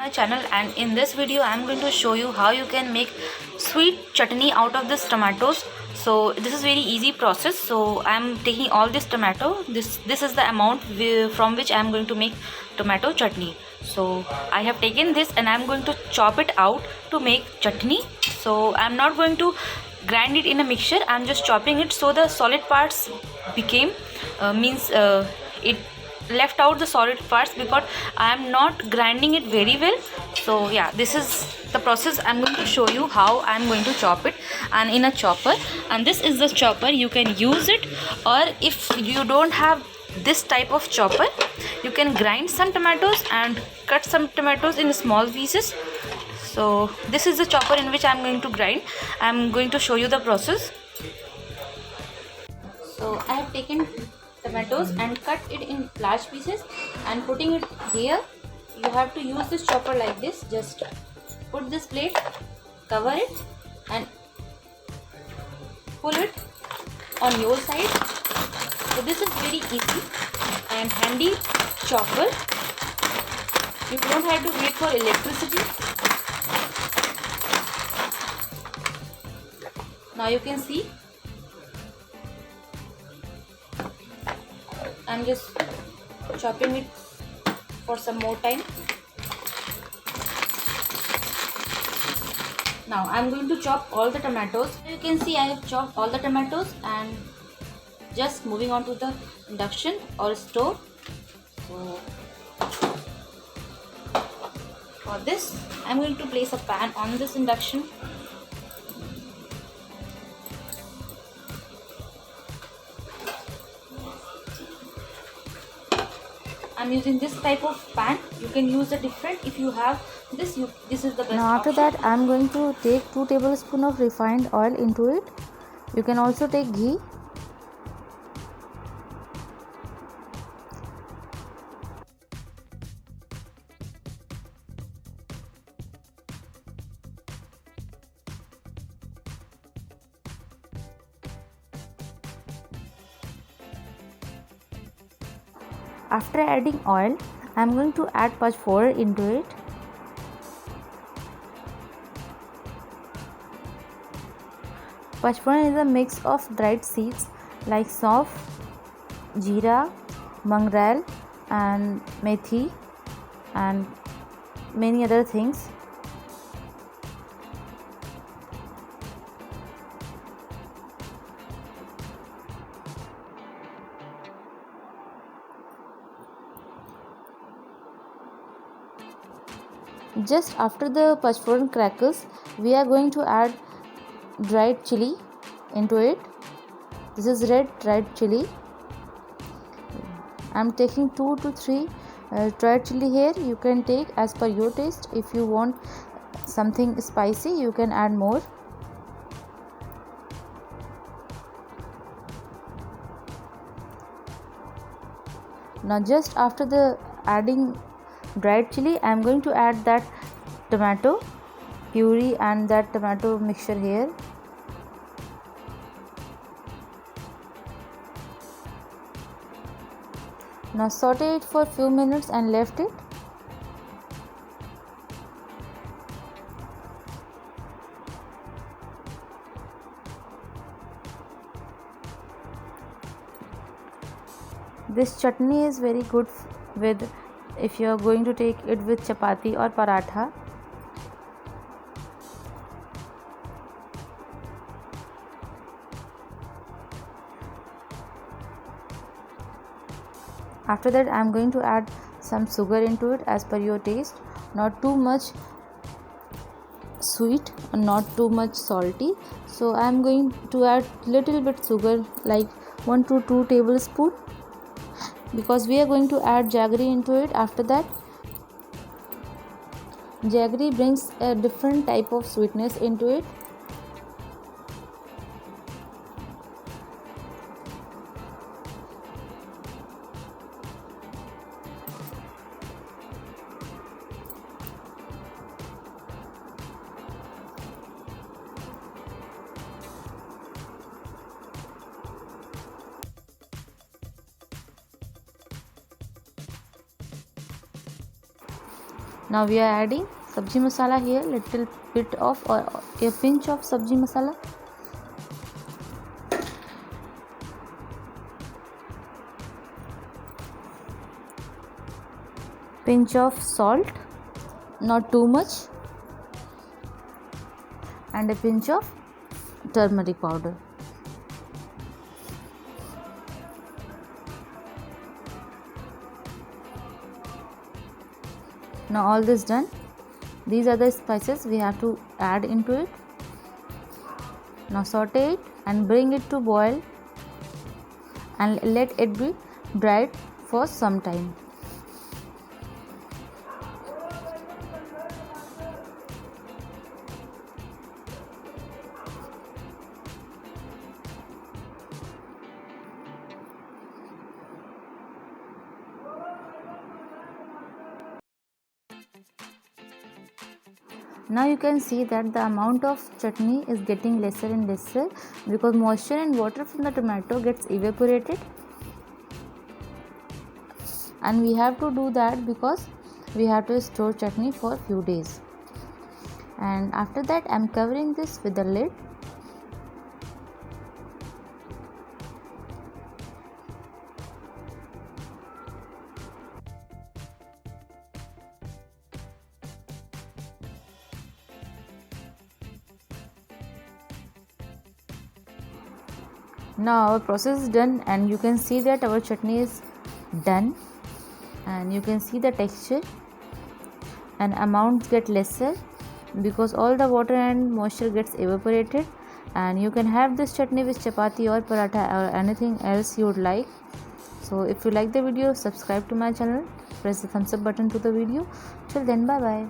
my channel, and in this video I am going to show you how you can make sweet chutney out of this tomatoes. So this is very easy process. So I am taking all this tomato. This is the amount from which I am going to make tomato chutney. So I have taken this and I am going to chop it out to make chutney. So I am not going to grind it in a mixture. I am just chopping it so the solid parts became it left out the solid parts because I am not grinding it very well. So yeah, this is the process. I'm going to show you how I'm going to chop it, and in a chopper, and this is the chopper. You can use it, or if you don't have this type of chopper, you can grind some tomatoes and cut some tomatoes in small pieces. So this is the chopper in which I'm going to grind. I'm going to show you the process. So I have taken tomatoes and cut it in large pieces and putting it here. You have to use this chopper like this. Just put this plate, cover it and pull it on your side. So this is very easy and handy chopper. You don't have to wait for electricity. Now you can see I'm just chopping it for some more time. Now I'm going to chop all the tomatoes. You can see I have chopped all the tomatoes and just moving on to the induction or stove. So for this I'm going to place a pan on this induction. I'm using this type of pan. You can use a different if you have this. This is the best. Now after that I'm going to take 2 tablespoons of refined oil into it. You can also take ghee. After adding oil, I am going to add pachforan into it. Pachforan is a mix of dried seeds like sauf, jeera, mangrel and methi and many other things. Just after the pachforan crackles, we are going to add dried chili into it. This is red dried chili. I am taking 2 to 3 dried chili here. You can take as per your taste. If you want something spicy, you can add more. Now just after the adding dried chili, I am going to add that tomato puree and that tomato mixture here. Now saute it for few minutes and left it. This chutney is very good with if you are going to take it with chapati or paratha. After that I am going to add some sugar into it as per your taste. Not too much sweet and not too much salty. So I am going to add little bit sugar like 1 to 2 tablespoons because we are going to add jaggery into it. After that, jaggery brings a different type of sweetness into it. Now we are adding sabji masala here, little bit of or a pinch of sabji masala. Pinch of salt, not too much, and a pinch of turmeric powder. Now all this done, these are the spices we have to add into it. Now saute it and bring it to boil and let it be dried for some time. Now you can see that the amount of chutney is getting lesser and lesser because moisture and water from the tomato gets evaporated, and we have to do that because we have to store chutney for a few days. And after that I am covering this with the lid. Now our process is done, and you can see that our chutney is done, and you can see the texture and amounts get lesser because all the water and moisture gets evaporated. And you can have this chutney with chapati or paratha or anything else you would like. So if you like the video, subscribe to my channel, press the thumbs up button to the video. Till then, bye bye.